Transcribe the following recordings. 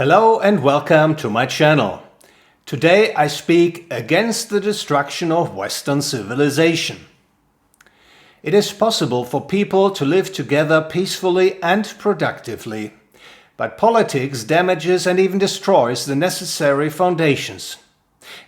Hello and welcome to my channel. Today I speak against the destruction of Western civilization. It is possible for people to live together peacefully and productively, but politics damages and even destroys the necessary foundations.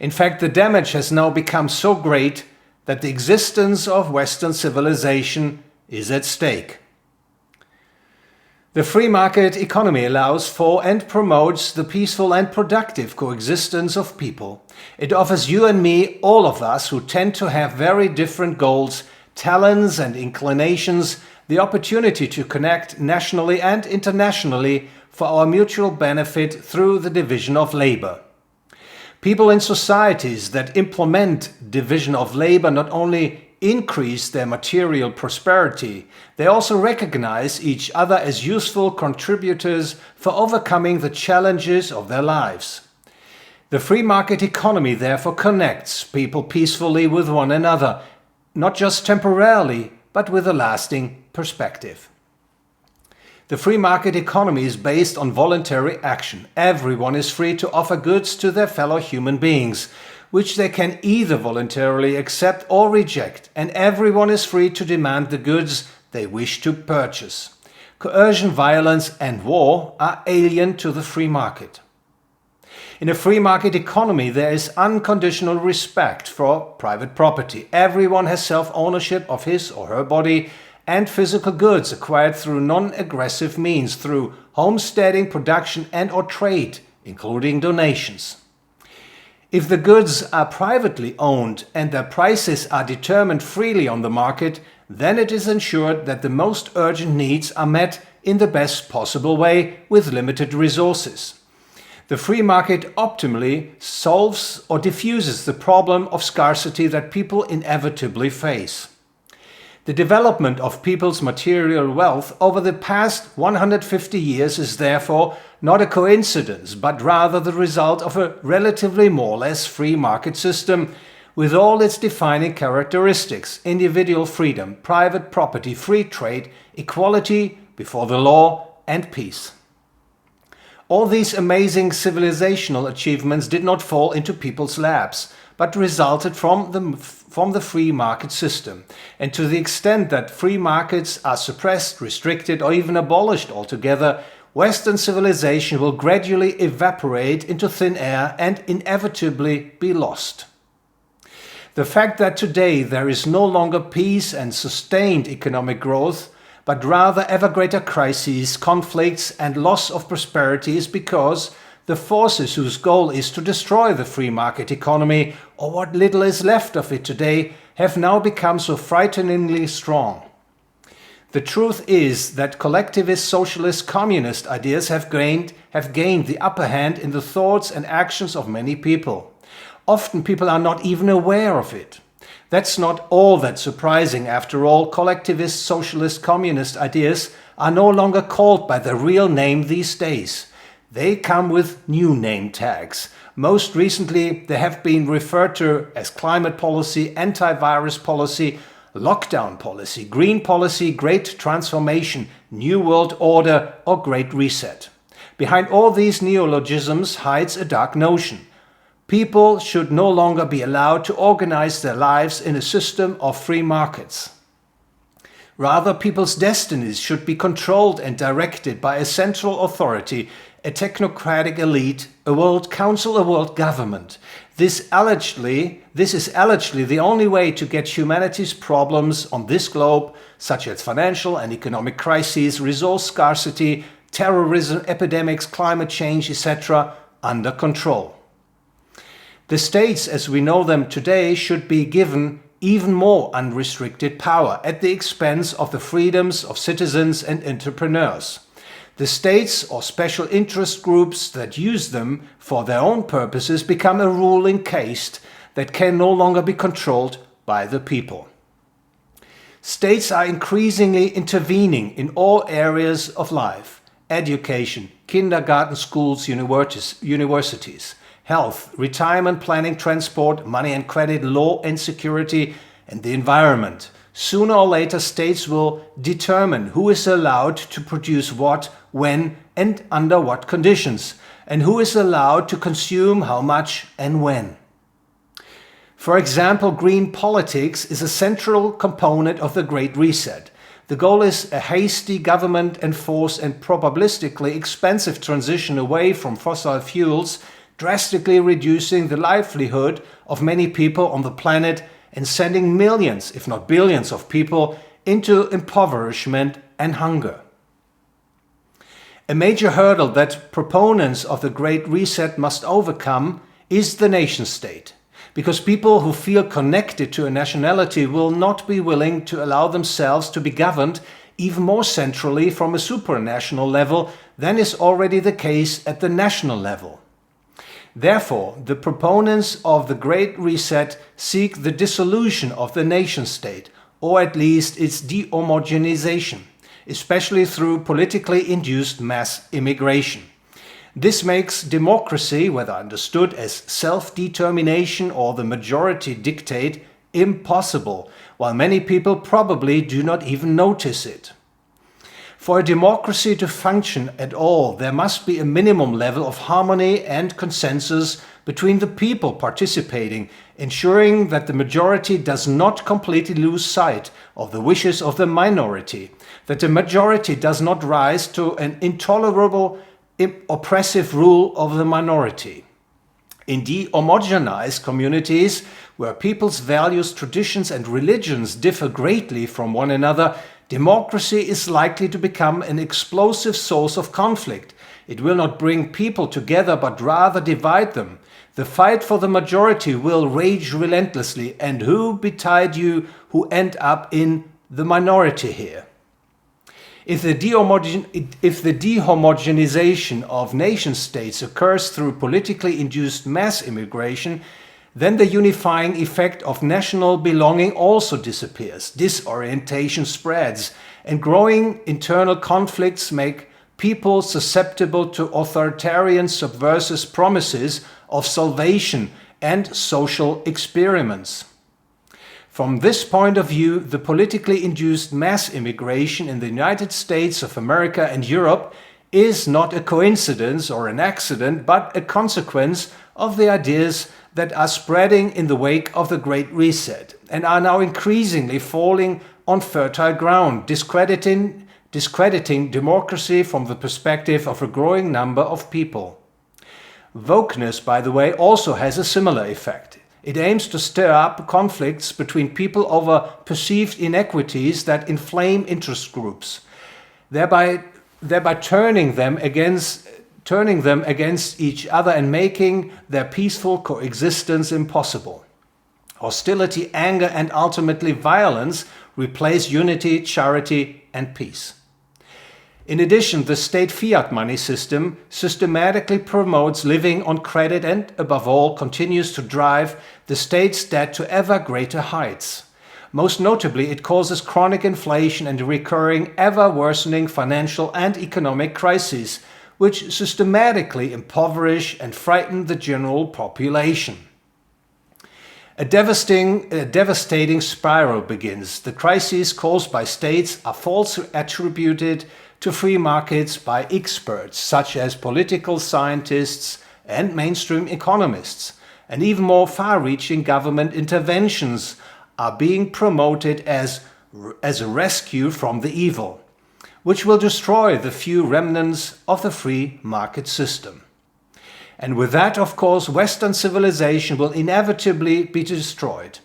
In fact, the damage has now become so great that the existence of Western civilization is at stake. The free market economy allows for and promotes the peaceful and productive coexistence of people. It offers you and me, all of us who tend to have very different goals, talents and inclinations, the opportunity to connect nationally and internationally for our mutual benefit through the division of labor. People in societies that implement division of labor not only increase their material prosperity, they also recognize each other as useful contributors for overcoming the challenges of their lives. The free market economy therefore connects people peacefully with one another, not just temporarily, but with a lasting perspective. The free market economy is based on voluntary action. Everyone is free to offer goods to their fellow human beings, which they can either voluntarily accept or reject, and everyone is free to demand the goods they wish to purchase. Coercion, violence and war are alien to the free market. In a free market economy, there is unconditional respect for private property. Everyone has self-ownership of his or her body and physical goods acquired through non-aggressive means, through homesteading, production and/or trade, including donations. If the goods are privately owned and their prices are determined freely on the market, then it is ensured that the most urgent needs are met in the best possible way with limited resources. The free market optimally solves or diffuses the problem of scarcity that people inevitably face. The development of people's material wealth over the past 150 years is therefore not a coincidence, but rather the result of a relatively more or less free market system with all its defining characteristics: individual freedom, private property, free trade, equality before the law and peace. All these amazing civilizational achievements did not fall into people's laps, but resulted from the free market system. And to the extent that free markets are suppressed, restricted or even abolished altogether, Western civilization will gradually evaporate into thin air and inevitably be lost. The fact that today there is no longer peace and sustained economic growth, but rather ever greater crises, conflicts and loss of prosperity is because the forces whose goal is to destroy the free market economy, or what little is left of it today, have now become so frighteningly strong. The truth is that collectivist, socialist, communist ideas have gained the upper hand in the thoughts and actions of many people. Often people are not even aware of it. That's not all that surprising. After all, collectivist, socialist, communist ideas are no longer called by their real name these days. They come with new name tags. Most recently, they have been referred to as climate policy, anti-virus policy, lockdown policy, green policy, great transformation, new world order or great reset. Behind all these neologisms hides a dark notion. People should no longer be allowed to organize their lives in a system of free markets. Rather, people's destinies should be controlled and directed by a central authority, a technocratic elite, a world council, a world government. This is allegedly the only way to get humanity's problems on this globe, such as financial and economic crises, resource scarcity, terrorism, epidemics, climate change, etc., under control. The states as we know them today should be given even more unrestricted power at the expense of the freedoms of citizens and entrepreneurs. The states or special interest groups that use them for their own purposes become a ruling caste that can no longer be controlled by the people. States are increasingly intervening in all areas of life: education, kindergarten, schools, universities, health, retirement planning, transport, money and credit, law and security, and the environment. Sooner or later, states will determine who is allowed to produce what, when, and under what conditions, and who is allowed to consume how much and when. For example, green politics is a central component of the Great Reset. The goal is a hasty government-enforced and probabilistically expensive transition away from fossil fuels, drastically reducing the livelihood of many people on the planet and sending millions, if not billions, of people into impoverishment and hunger. A major hurdle that proponents of the Great Reset must overcome is the nation-state, because people who feel connected to a nationality will not be willing to allow themselves to be governed even more centrally from a supranational level than is already the case at the national level. Therefore, the proponents of the Great Reset seek the dissolution of the nation-state, or at least its dehomogenization, especially through politically induced mass immigration. This makes democracy, whether understood as self-determination or the majority dictate, impossible, while many people probably do not even notice it. For a democracy to function at all, there must be a minimum level of harmony and consensus between the people participating, ensuring that the majority does not completely lose sight of the wishes of the minority, that the majority does not rise to an intolerable oppressive rule of the minority. In dehomogenized communities, where people's values, traditions and religions differ greatly from one another, democracy is likely to become an explosive source of conflict. It will not bring people together but rather divide them. The fight for the majority will rage relentlessly, and who betide you who end up in the minority here? If the dehomogenization of nation-states occurs through politically induced mass immigration, then the unifying effect of national belonging also disappears. Disorientation spreads, and growing internal conflicts make people susceptible to authoritarian subversive promises of salvation and social experiments. From this point of view, the politically induced mass immigration in the United States of America and Europe is not a coincidence or an accident, but a consequence of the ideas that are spreading in the wake of the Great Reset and are now increasingly falling on fertile ground, discrediting democracy from the perspective of a growing number of people. Wokeness, by the way, also has a similar effect. It aims to stir up conflicts between people over perceived inequities that inflame interest groups, thereby turning them against each other and making their peaceful coexistence impossible. Hostility, anger, and ultimately violence replace unity, charity, and peace. In addition, the state fiat money system systematically promotes living on credit and, above all, continues to drive the state's debt to ever greater heights. Most notably, it causes chronic inflation and recurring, ever-worsening financial and economic crises, which systematically impoverish and frighten the general population. A devastating spiral begins. The crises caused by states are falsely attributed to free markets by experts such as political scientists and mainstream economists, and even more far-reaching government interventions are being promoted as a rescue from the evil, which will destroy the few remnants of the free market system. And with that, of course, Western civilization will inevitably be destroyed.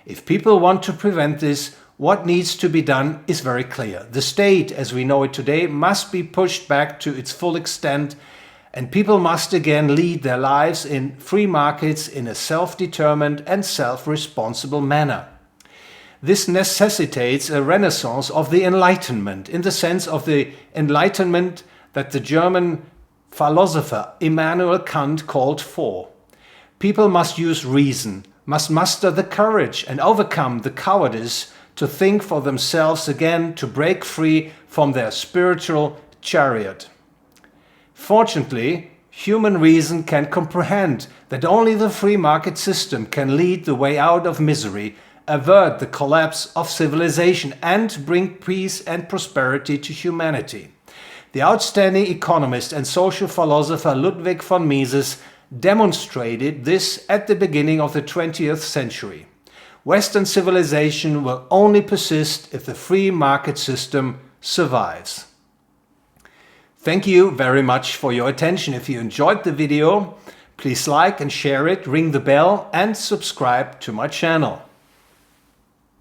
If people want to prevent this, what needs to be done is very clear. The state, as we know it today, must be pushed back to its full extent, and people must again lead their lives in free markets in a self-determined and self-responsible manner. This necessitates a renaissance of the enlightenment, in the sense of the enlightenment that the German philosopher Immanuel Kant called for. People must use reason, must muster the courage and overcome the cowardice to think for themselves again, to break free from their spiritual chariot. Fortunately, human reason can comprehend that only the free market system can lead the way out of misery, avert the collapse of civilization, and bring peace and prosperity to humanity. The outstanding economist and social philosopher Ludwig von Mises demonstrated this at the beginning of the 20th century. Western civilization will only persist if the free market system survives. Thank you very much for your attention. If you enjoyed the video, please like and share it, ring the bell and subscribe to my channel.